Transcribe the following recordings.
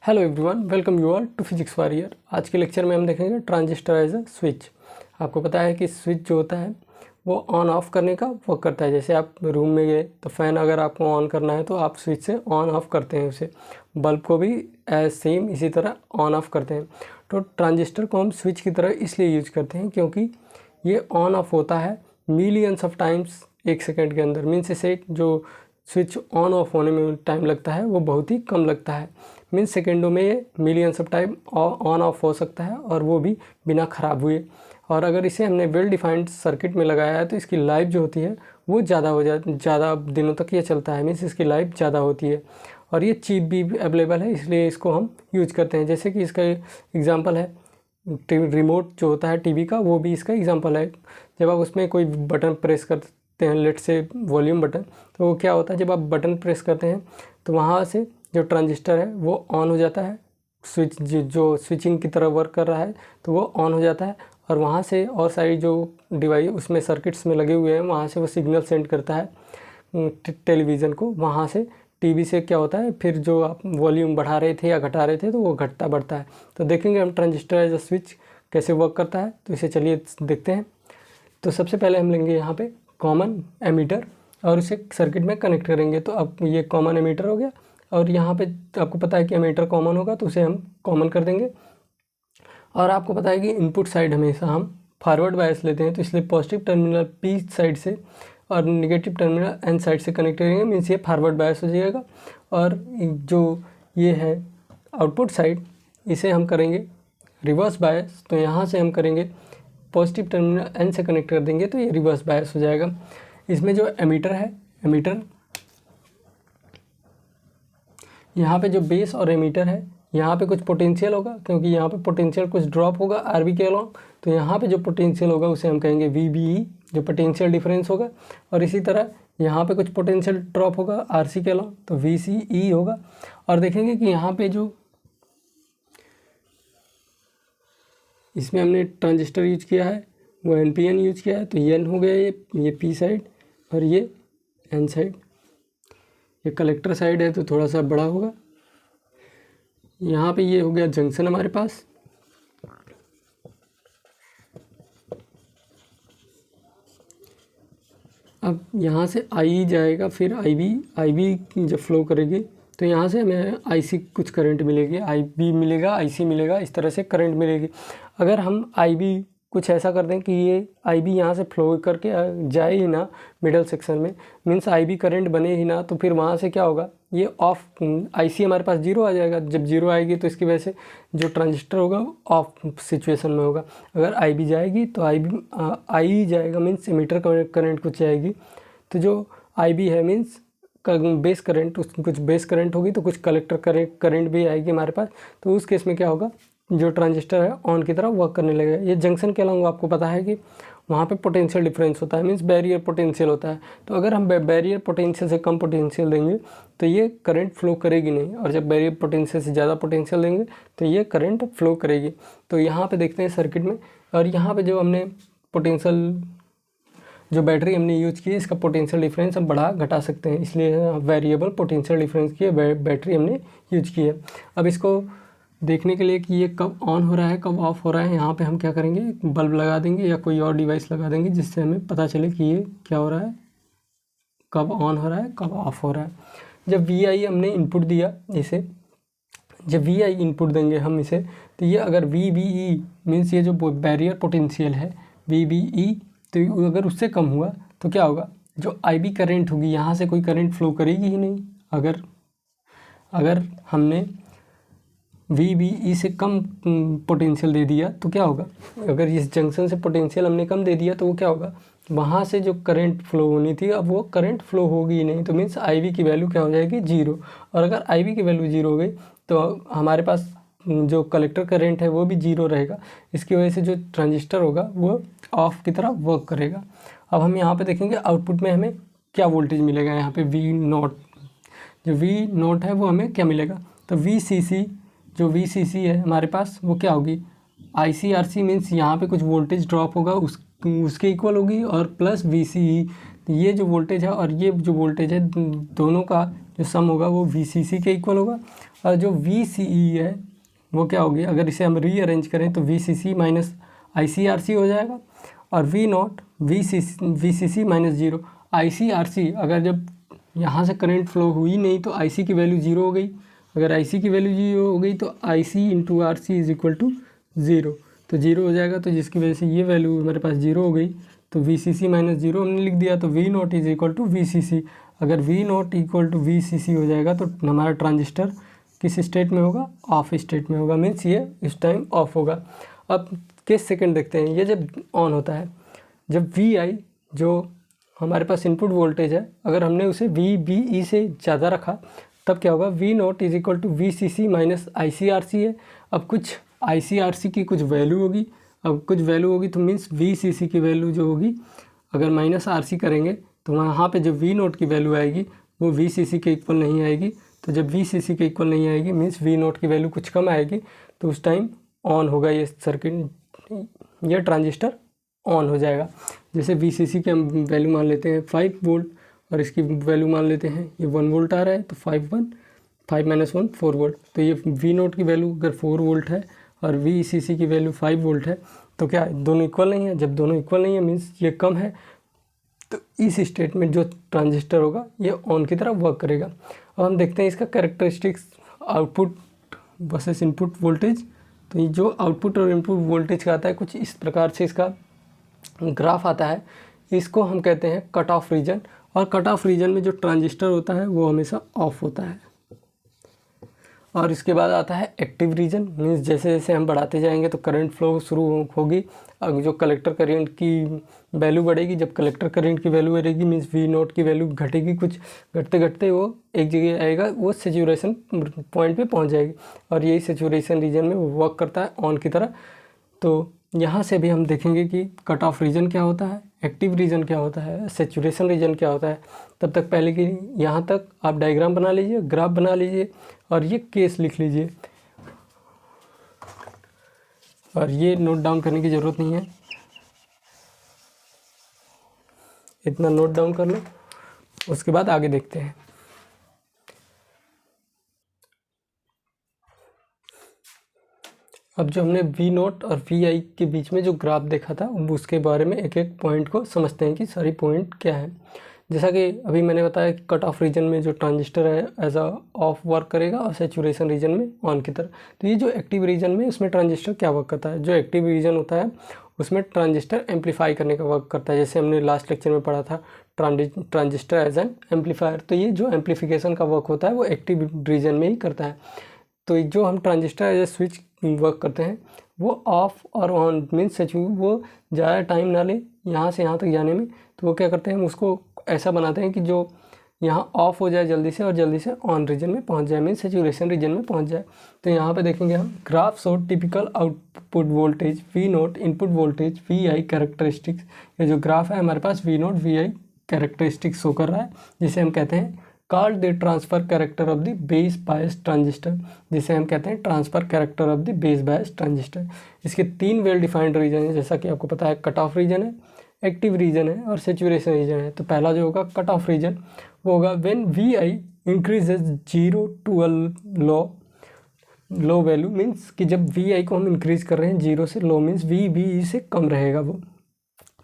Hello everyone, welcome you all to physics warrior. आज के lecture में हम देखेंगे ट्रांजिस्टर एज अ स्विच। आपको पता है कि स्विच जो होता है वो ऑन ऑफ करने का वर्क करता है। जैसे आप रूम में गए तो फ़ैन अगर आपको ऑन करना है तो आप स्विच से ऑन ऑफ करते हैं उसे। बल्ब को भी एज सेम इसी तरह ऑन ऑफ करते हैं। तो ट्रांजिस्टर को हम स्विच की तरह इसलिए यूज करते हैं क्योंकि ये ऑन ऑफ होता है मिलियंस ऑफ टाइम्स एक सेकेंड के अंदर। मीन्स इसे जो स्विच ऑन ऑफ होने में टाइम लगता है वो बहुत ही कम लगता है। मीन्स सेकेंडों में ये millions of time on off हो सकता है और वो भी बिना ख़राब हुए। और अगर इसे हमने वेल डिफाइंड सर्किट में लगाया है तो इसकी लाइफ जो होती है वो ज़्यादा दिनों तक ये चलता है। मीन्स इसकी लाइफ ज़्यादा होती है और ये चीप भी अवेलेबल है, इसलिए इसको हम यूज करते हैं। जैसे कि इसका एग्जांपल है रिमोट जो होता है टीवी का, वो भी इसका एग्जांपल है। जब आप उसमें कोई बटन प्रेस करते हैं, लेट से वॉल्यूम बटन, तो वो क्या होता है, जब आप बटन प्रेस करते हैं तो वहाँ से जो ट्रांजिस्टर है वो ऑन हो जाता है। स्विच जो स्विचिंग की तरह वर्क कर रहा है तो वो ऑन हो जाता है और वहाँ से और सारी जो डिवाइस उसमें सर्किट्स में लगे हुए हैं वहाँ से वो सिग्नल सेंड करता है टेलीविज़न को। वहाँ से टीवी से क्या होता है, फिर जो आप वॉल्यूम बढ़ा रहे थे या घटा रहे थे तो वो घटता बढ़ता है। तो देखेंगे हम ट्रांजिस्टर एज अ स्विच कैसे वर्क करता है। तो इसे चलिए देखते हैं। तो सबसे पहले हम लेंगे यहाँ पे कॉमन एमीटर और इसे सर्किट में कनेक्ट करेंगे। तो अब ये कॉमन एमीटर हो गया और यहाँ पे आपको पता है कि एमीटर कॉमन होगा तो उसे हम कॉमन कर देंगे। और आपको पता है कि इनपुट साइड हमेशा हम फॉरवर्ड बायस लेते हैं, तो इसलिए पॉजिटिव टर्मिनल पी साइड से और नेगेटिव टर्मिनल एन साइड से कनेक्ट करेंगे। मीन्स ये फॉरवर्ड बायस हो जाएगा। और जो ये है आउटपुट साइड, इसे हम करेंगे रिवर्स बायस। तो यहाँ से हम करेंगे पॉजिटिव टर्मिनल एन से कनेक्ट कर देंगे तो ये रिवर्स बायस हो जाएगा। इसमें जो एमीटर है, एमीटर यहाँ पे जो बेस और एमीटर है, यहाँ पे कुछ पोटेंशियल होगा क्योंकि यहाँ पे पोटेंशियल कुछ ड्रॉप होगा आरबी के अलॉन्ग। तो यहाँ पे जो पोटेंशियल होगा उसे हम कहेंगे वीबीई, जो पोटेंशियल डिफरेंस होगा। और इसी तरह यहाँ पे कुछ पोटेंशियल ड्रॉप होगा आरसी के अलॉन्ग, तो वीसीई होगा। और देखेंगे कि यहाँ पे जो इसमें हमने ट्रांजिस्टर यूज किया है वो एनपीएन यूज किया है, तो एन हो गया ये पी साइड और ये एन साइड। ये कलेक्टर साइड है तो थोड़ा सा बड़ा होगा। यहाँ पे ये हो गया जंक्शन हमारे पास। अब यहाँ से आई जाएगा, फिर आई जब फ्लो करेगी तो यहाँ से हमें आईसी कुछ करंट मिलेगी, आईबी मिलेगा, आईसी मिलेगा, इस तरह से करंट मिलेगी। अगर हम आईबी कुछ ऐसा कर दें कि ये आईबी यहाँ से फ्लो करके जाए ही ना मिडल सेक्शन में, मीन्स आईबी करंट बने ही ना, तो फिर वहाँ से क्या होगा, ये ऑफ आईसी हमारे पास जीरो आ जाएगा। जब जीरो आएगी तो इसकी वजह से जो ट्रांजिस्टर होगा ऑफ सिचुएशन में होगा। अगर आईबी जाएगी तो आई जाएगा, मीन्स एमीटर करंट कुछ जाएगी। तो जो आईबी है मीन्स बेस करंट, कुछ बेस करंट होगी तो कुछ कलेक्टर करंट भी आएगी हमारे पास। तो उस केस में क्या होगा, जो ट्रांजिस्टर है ऑन की तरह वर्क करने लगेगा। ये जंक्शन के अलावा आपको पता है कि वहाँ पे पोटेंशियल डिफरेंस होता है, मीन्स बैरियर पोटेंशियल होता है। तो अगर हम बैरियर पोटेंशियल से कम पोटेंशियल देंगे तो ये करंट फ्लो करेगी नहीं, और जब बैरियर पोटेंशियल से ज़्यादा पोटेंशियल देंगे तो ये करंट फ्लो करेगी। तो यहाँ पे देखते हैं सर्किट में, और यहाँ पे जो हमने पोटेंशियल जो बैटरी हमने यूज की है इसका पोटेंशियल डिफरेंस हम बढ़ा घटा सकते हैं, इसलिए वेरिएबल पोटेंशियल डिफरेंस की बैटरी हमने यूज की है। अब इसको देखने के लिए कि ये कब ऑन हो रहा है कब ऑफ हो रहा है, यहाँ पे हम क्या करेंगे, बल्ब लगा देंगे या कोई और डिवाइस लगा देंगे जिससे हमें पता चले कि ये क्या हो रहा है, कब ऑन हो रहा है कब ऑफ हो रहा है। जब वी आई हमने इनपुट दिया इसे, जब वी आई इनपुट देंगे हम इसे, तो ये अगर वी बी ई मीन्स ये जो बैरियर पोटेंशियल है वी बी ई, तो अगर उससे कम हुआ तो क्या होगा, जो आई बी करेंट होगी यहाँ से कोई करंट फ्लो करेगी ही नहीं। अगर हमने वी से कम पोटेंशियल दे दिया तो क्या होगा, अगर इस जंक्शन से पोटेंशियल हमने कम दे दिया तो वो क्या होगा, वहाँ से जो करंट फ्लो होनी थी अब वो करंट फ्लो होगी ही नहीं। तो मीन्स आई की वैल्यू क्या हो जाएगी, जीरो। और अगर आई की वैल्यू जीरो हो गई तो हमारे पास जो कलेक्टर करंट है वो भी जीरो रहेगा। इसकी वजह से जो ट्रांजिस्टर होगा वो ऑफ की तरह वर्क करेगा। अब हम यहाँ पे देखेंगे आउटपुट में हमें क्या वोल्टेज मिलेगा। यहाँ पे वी नॉट, जो वी नॉट है वो हमें क्या मिलेगा, तो वी सी सी, जो वी सी सी है हमारे पास वो क्या होगी, आई सी आर सी, मीन्स यहाँ पे कुछ वोल्टेज ड्रॉप होगा उसके इक्वल होगी, और प्लस वी सी ई। ये जो वोल्टेज है और ये जो वोल्टेज है दोनों का जो सम होगा वो VCC के इक्वल होगा, और जो VCE है वो क्या होगी, अगर इसे हम रीअरेंज करें तो VCC माइनस ICRC हो जाएगा, और V not VCC minus 0 ICRC। अगर जब यहाँ से करंट फ्लो हुई नहीं तो IC की वैल्यू 0 हो गई, अगर IC की वैल्यू 0 हो गई तो IC into RC is equal to 0, तो 0 हो जाएगा, तो जिसकी वजह से ये वैल्यू हमारे पास 0 हो गई, तो VCC माइनस 0 हमने लिख दिया, तो V naught is equal to VCC। अगर V naught equal to VCC हो जाएगा तो हमारा ट्रांजिस्टर किस स्टेट में होगा, ऑफ स्टेट में होगा, मीन्स ये इस टाइम ऑफ होगा। अब केस सेकंड देखते हैं, ये जब ऑन होता है, जब VI जो हमारे पास इनपुट वोल्टेज है, अगर हमने उसे VBE से ज़्यादा रखा तब क्या होगा, V naught is equal to VCC minus ICRC है। अब कुछ ICRC की कुछ वैल्यू होगी, अब कुछ वैल्यू होगी तो मीन्स VCC की वैल्यू जो होगी, अगर माइनस RC करेंगे तो वहाँ पे जो V नॉट की वैल्यू आएगी वो VCC के इक्वल नहीं आएगी, तो जब VCC के इक्वल नहीं आएगी मीन्स V नॉट की वैल्यू कुछ कम आएगी, तो उस टाइम ऑन होगा ये सर्किट, यह ट्रांजिस्टर ऑन हो जाएगा। जैसे VCC के हम वैल्यू मान लेते हैं 5 वोल्ट और इसकी वैल्यू मान लेते हैं ये 1 वोल्ट आ रहा है, तो 5 माइनस 1 4 वोल्ट, तो ये V नॉट की वैल्यू अगर 4 वोल्ट है और VCC की वैल्यू 5 वोल्ट है, तो क्या दोनों इक्वल नहीं है, जब दोनों इक्वल नहीं है मीन्स ये कम है, तो इस स्टेट में जो ट्रांजिस्टर होगा ये ऑन की तरह वर्क करेगा। अब हम देखते हैं इसका characteristics, output versus input voltage. तो ये जो आउटपुट और इनपुट वोल्टेज का आता है कुछ इस प्रकार से इसका ग्राफ आता है, इसको हम कहते हैं कट ऑफ रीजन, और कट ऑफ रीजन में जो ट्रांजिस्टर होता है वो हमेशा ऑफ होता है। और इसके बाद आता है एक्टिव रीजन, मीन्स जैसे जैसे हम बढ़ाते जाएंगे तो करंट फ्लो शुरू होगी, जो कलेक्टर करंट की वैल्यू बढ़ेगी, जब कलेक्टर करंट की वैल्यू बढ़ेगी मीन्स V नॉट की वैल्यू घटेगी, कुछ घटते घटते वो एक जगह आएगा, वो सेचुरेशन पॉइंट पे पहुंच जाएगी, और यही सेचुरेशन रीजन में वो वर्क करता है ऑन की तरह। तो यहाँ से भी हम देखेंगे कि कट ऑफ रीजन क्या होता है, एक्टिव रीजन क्या होता है, सेचुरेशन रीजन क्या होता है। तब तक पहले कि यहाँ तक आप डायग्राम बना लीजिए, ग्राफ बना लीजिए, और ये केस लिख लीजिए, और ये नोट डाउन करने की ज़रूरत नहीं है, इतना नोट डाउन कर लो, उसके बाद आगे देखते हैं। अब जो हमने V नॉट और VI के बीच में जो ग्राफ देखा था उसके बारे में एक एक पॉइंट को समझते हैं कि सारी पॉइंट क्या है। जैसा कि अभी मैंने बताया कि कट ऑफ रीजन में जो ट्रांजिस्टर है एज अ ऑफ वर्क करेगा और सेचुरेशन रीजन में ऑन की तरह। तो ये जो एक्टिव रीजन में उसमें ट्रांजिस्टर क्या वर्क करता है, जो एक्टिव रीजन होता है उसमें ट्रांजिस्टर एम्पलीफाई करने का वर्क करता है, जैसे हमने लास्ट लेक्चर में पढ़ा था ट्रांजिस्टर एज एन एम्पलीफायर। तो ये जो एम्पलीफिकेशन का वर्क होता है वो एक्टिव रीजन में ही करता है। तो जो हम transistor as a switch work करते हैं वो ऑफ और ऑन मीन्स वो ज़्यादा टाइम ना ले यहाँ से यहाँ तक जाने में, तो वो क्या करते हैं हम उसको ऐसा बनाते हैं कि जो यहाँ ऑफ हो जाए जल्दी से और जल्दी से ऑन रीजन में पहुँच जाए, मीन्स सेचुरेशन रीजन में पहुँच जाए। तो यहाँ पे देखेंगे हम graph show typical output voltage V not, input voltage VI characteristics. ये जो ग्राफ है हमारे पास V not VI characteristics show कर रहा है, जिसे हम कहते हैं called the transfer character of the base bias transistor, जिसे हम कहते हैं transfer character of the base bias transistor. इसके 3 वेल डिफाइंड रीजन है, जैसा कि आपको पता है कट ऑफ रीजन है, एक्टिव रीजन है और सेचुरेशन रीजन है। तो पहला जो होगा कट ऑफ रीजन वो होगा when VI increases 0 to a low value, means कि जब VI को हम इंक्रीज कर रहे हैं 0 से लो मीन्स VBE से कम रहेगा वो।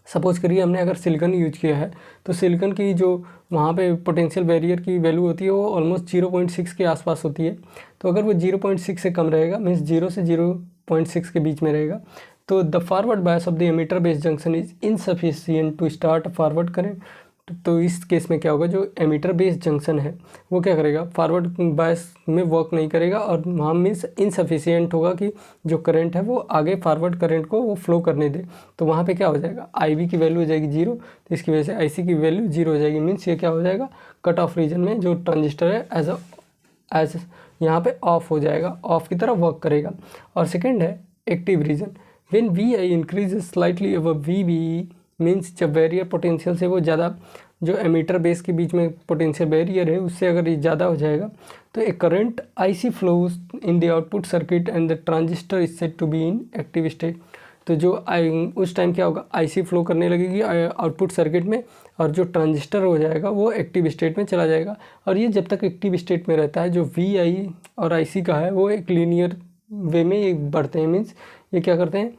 सपोज करिए हमने अगर सिलिकॉन यूज किया है तो सिलिकॉन की जो वहाँ पे पोटेंशियल बैरियर की वैल्यू होती है वो ऑलमोस्ट 0.6 के आसपास होती है। तो अगर वो 0.6 से कम रहेगा मीन्स 0 से 0.6 के बीच में रहेगा, तो the forward bias of the emitter base junction is insufficient to start forward current. तो इस केस में क्या होगा, जो एमीटर बेस जंक्शन है वो क्या करेगा, फॉरवर्ड बायस में वर्क नहीं करेगा और वहाँ मीन्स इनसफिशिएंट होगा कि जो करंट है वो आगे फॉरवर्ड करंट को वो फ्लो करने दे। तो वहाँ पे क्या हो जाएगा, IB की वैल्यू हो जाएगी 0, तो इसकी वजह से IC की वैल्यू 0 हो जाएगी। मीन्स ये क्या हो जाएगा, कट ऑफ रीजन में जो ट्रांजिस्टर है एज यहाँ पे ऑफ हो जाएगा, ऑफ की तरह वर्क करेगा। और सेकेंड है active region, when VI increase slightly above VBE, means जब बैरियर पोटेंशियल से वो ज़्यादा, जो एमीटर बेस के बीच में पोटेंशियल बैरियर है उससे अगर ये ज़्यादा हो जाएगा तो एक current IC flows in the output circuit and the transistor is said to be in active state. तो जो उस टाइम क्या होगा, IC फ्लो करने लगेगी आउटपुट सर्किट में और जो ट्रांजिस्टर हो जाएगा वो एक्टिव स्टेट में चला जाएगा। और ये जब तक एक्टिव स्टेट में रहता है, जो VI और IC का है वो एक लीनियर वे में ये बढ़ते हैं। मीन्स ये क्या करते हैं,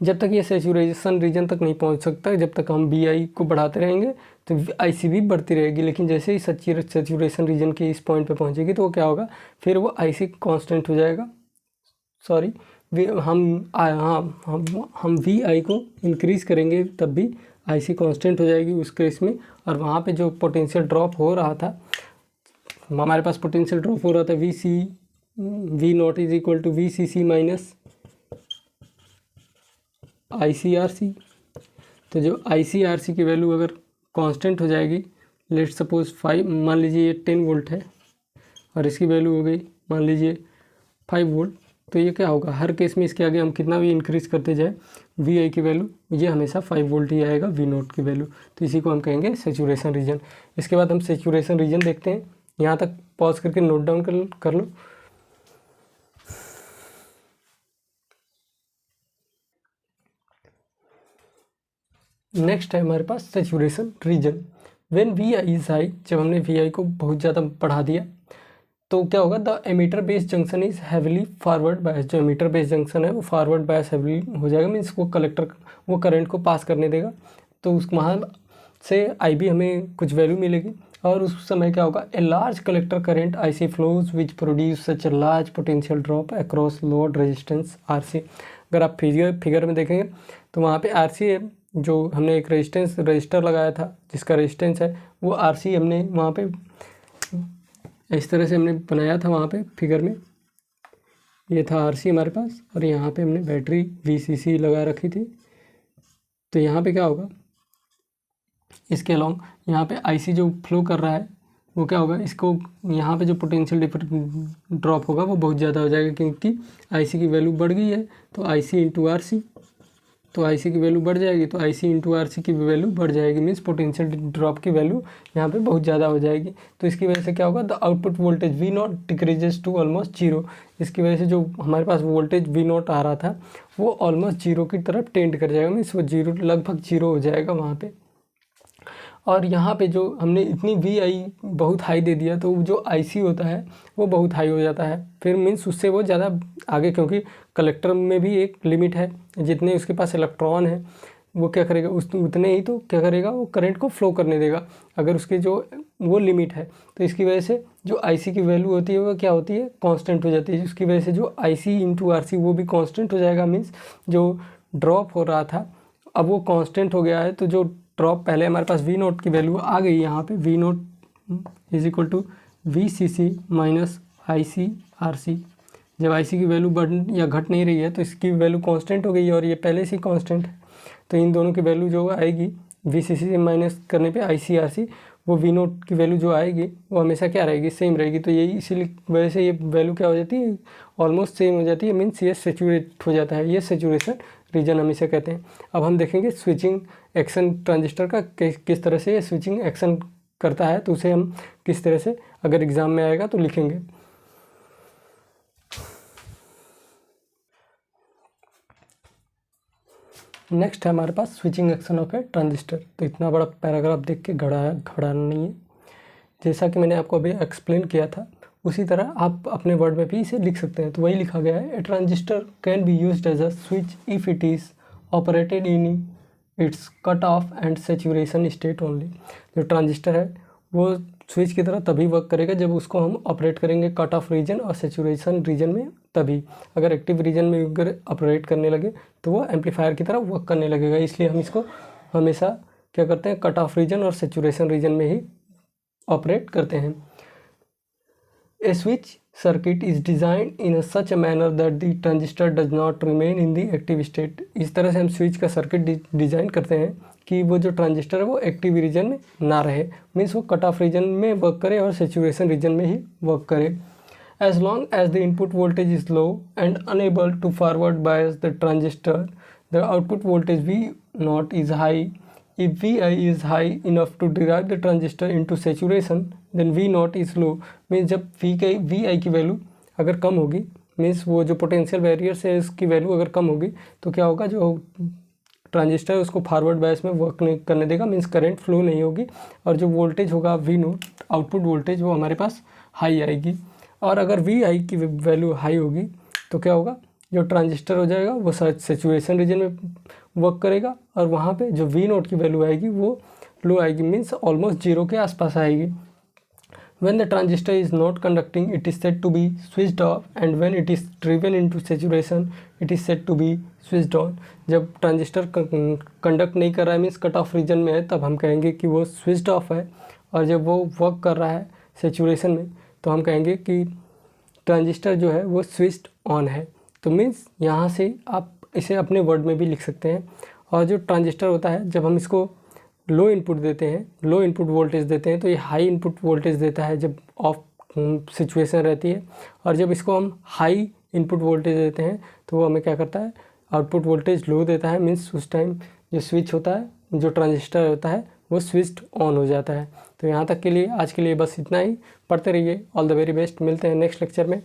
जब तक ये सेचुरेशन रीजन तक नहीं पहुंच सकता, जब तक हम VI को बढ़ाते रहेंगे तो IC भी बढ़ती रहेगी। लेकिन जैसे ही सेचुरेशन रीजन के इस पॉइंट पे पहुंचेगी तो वो क्या होगा, फिर वो IC कांस्टेंट हो जाएगा। सॉरी, हम VI को इंक्रीज़ करेंगे तब भी IC कांस्टेंट हो जाएगी उस केस में। और वहाँ पे जो पोटेंशियल ड्रॉप हो रहा था, हमारे पास पोटेंशियल ड्रॉप हो रहा था V naught is equal to VCC minus ICRC। तो जो ICRC की वैल्यू अगर कांस्टेंट हो जाएगी, लेट सपोज 5, मान लीजिए ये 10 वोल्ट है और इसकी वैल्यू हो गई मान लीजिए 5 वोल्ट, तो ये क्या होगा, हर केस में इसके आगे हम कितना भी इंक्रीज़ करते जाए VI की वैल्यू, ये हमेशा 5 वोल्ट ही आएगा V नॉट की वैल्यू। तो इसी को हम कहेंगे सेचुरेशन रीजन। इसके बाद हम सेचुरेशन रीजन देखते हैं। यहाँ तक पॉज करके नोट डाउन कर लो। नेक्स्ट है हमारे पास saturation region. When VI is high, जब हमने VI को बहुत ज़्यादा बढ़ा दिया तो क्या होगा, the emitter base junction is heavily forward bias. जो एमीटर बेस जंक्शन है वो फॉरवर्ड बायस हैविली हो जाएगा, मीन्स वो करंट को पास करने देगा। तो उस वहाँ से IB हमें कुछ वैल्यू मिलेगी और उस समय क्या होगा, a large collector current IC flows which produce such a large potential drop across load resistance RC। अगर आप फिगर में देखेंगे तो वहाँ पे RC है, जो हमने एक रजिस्टर लगाया था जिसका रेजिस्टेंस है वो RC हमने वहाँ पे इस तरह से हमने बनाया था। वहाँ पे फिगर में ये था RC हमारे पास और यहाँ पे हमने बैटरी VCC लगा रखी थी। तो यहाँ पे क्या होगा, इसके अलॉन्ग यहाँ पे IC जो फ्लो कर रहा है वो क्या होगा, इसको यहाँ पे जो पोटेंशियल ड्रॉप होगा वो बहुत ज़्यादा हो जाएगा, क्योंकि IC की वैल्यू बढ़ गई है। तो IC इंटू RC, तो IC की वैल्यू बढ़ जाएगी, तो IC इंटू RC की वैल्यू बढ़ जाएगी, मीन्स पोटेंशियल ड्रॉप की वैल्यू यहाँ पे बहुत ज़्यादा हो जाएगी। तो इसकी वजह से क्या होगा, the output voltage V naught decreases to almost zero. इसकी वजह से जो हमारे पास वोल्टेज V नॉट आ रहा था वो ऑलमोस्ट जीरो की तरफ टेंड कर जाएगा, मीन्स वो जीरो, लगभग जीरो हो जाएगा वहाँ पर। और यहाँ पे जो हमने इतनी VI बहुत हाई दे दिया तो जो IC होता है वो बहुत हाई हो जाता है, फिर मीन्स उससे वो ज़्यादा आगे, क्योंकि कलेक्टर में भी एक लिमिट है, जितने उसके पास इलेक्ट्रॉन है वो क्या करेगा, उतने ही तो क्या करेगा, वो करंट को फ्लो करने देगा। अगर उसकी जो वो लिमिट है तो इसकी वजह से जो IC की वैल्यू होती है वो क्या होती है, कांस्टेंट हो जाती है। उसकी वजह से जो IC इंटू RC वो भी कांस्टेंट हो जाएगा, मीन्स जो ड्रॉप हो रहा था अब वो कांस्टेंट हो गया है। तो जो ड्रॉप पहले हमारे पास V नोट की वैल्यू आ गई, यहाँ पे V naught is equal to VCC minus ICRC। जब IC की वैल्यू बढ़ या घट नहीं रही है तो इसकी वैल्यू कांस्टेंट हो गई है और ये पहले से कांस्टेंट है। तो इन दोनों की वैल्यू जो आएगी VCC से माइनस करने पे ICRC, वो V नोट की वैल्यू जो आएगी वो हमेशा क्या रहेगी, सेम रहेगी। तो यही इसीलिए वजह से ये वैल्यू क्या हो जाती है, ऑलमोस्ट सेम हो जाती है, मीन्स ये सेचुरेट हो जाता है। ये सेचुरेशन रीजन हम इसे कहते हैं। अब हम देखेंगे स्विचिंग एक्शन ट्रांजिस्टर का किस तरह से ये स्विचिंग एक्शन करता है, तो उसे हम किस तरह से अगर एग्ज़ाम में आएगा तो लिखेंगे। नेक्स्ट है हमारे पास switching action of a transistor. तो इतना बड़ा पैराग्राफ देख के घबराना नहीं है, जैसा कि मैंने आपको अभी एक्सप्लेन किया था उसी तरह आप अपने वर्ड में भी इसे लिख सकते हैं। तो वही लिखा गया है, a transistor can be used as a switch if it is operated in its cut off and saturation state only. जो ट्रांजिस्टर है वो स्विच की तरह तभी वर्क करेगा जब उसको हम ऑपरेट करेंगे कट ऑफ रीजन और सेचुरेशन रीजन में। तभी अगर एक्टिव रीजन में अगर ऑपरेट करने लगे तो वो एम्पलीफायर की तरह वर्क करने लगेगा। इसलिए हम इसको हमेशा क्या करते हैं, कट ऑफ रीजन और सेचुरेशन रीजन में ही ऑपरेट करते हैं। A switch circuit is designed in such a manner that the transistor does not remain in the active state। इस तरह से हम स्विच का सर्किट डिज़ाइन करते हैं कि वो जो ट्रांजिस्टर है वो एक्टिव रीजन में ना रहे, मीन्स वो कट ऑफ रीजन में वर्क करे और सेचुरेशन रीजन में ही वर्क करे। As long as the input voltage is low and unable to forward bias the transistor, the output voltage V naught is high। If Vi is high enough to drive the transistor into saturation, then V naught is low। Means जब Vi की value अगर कम होगी, means वो जो potential barrier है उसकी value अगर कम होगी तो क्या होगा, जो ट्रांजिस्टर उसको फॉरवर्ड बायस में वर्क नहीं करने देगा, मीन्स करंट फ्लो नहीं होगी, और जो वोल्टेज होगा वी नोट आउटपुट वोल्टेज वो हमारे पास हाई आएगी। और अगर वी आई की वैल्यू हाई होगी तो क्या होगा, जो ट्रांजिस्टर हो जाएगा वो सैचुरेशन रीजन में वर्क करेगा, और वहाँ पे जो वी नोट की वैल्यू आएगी वो लो आएगी, मीन्स ऑलमोस्ट जीरो के आसपास आएगी। When the transistor is not conducting, it is said to be switched off, and when it is driven into saturation, it is said to be switched on. जब transistor conduct नहीं कर रहा है, means cut off reason में है, तब हम कहेंगे कि वो स्विच्ड ऑफ है, और जब वो वर्क कर रहा है सेचुरेशन में तो हम कहेंगे कि ट्रांजिस्टर जो है वो स्विच्ड ऑन है। तो मीन्स यहाँ से आप इसे अपने वर्ड में भी लिख सकते हैं। और जो ट्रांजिस्टर होता है, जब हम इसको लो इनपुट देते हैं, लो इनपुट वोल्टेज देते हैं, तो ये हाई इनपुट वोल्टेज देता है जब ऑफ सिचुएशन रहती है, और जब इसको हम हाई इनपुट वोल्टेज देते हैं तो वो हमें क्या करता है, आउटपुट वोल्टेज लो देता है, मीन्स उस टाइम जो स्विच होता है, जो ट्रांजिस्टर होता है वो स्विच्ड ऑन हो जाता है। तो यहाँ तक के लिए आज के लिए बस इतना ही। पढ़ते रहिए। All the very best. मिलते हैं नेक्स्ट लेक्चर में।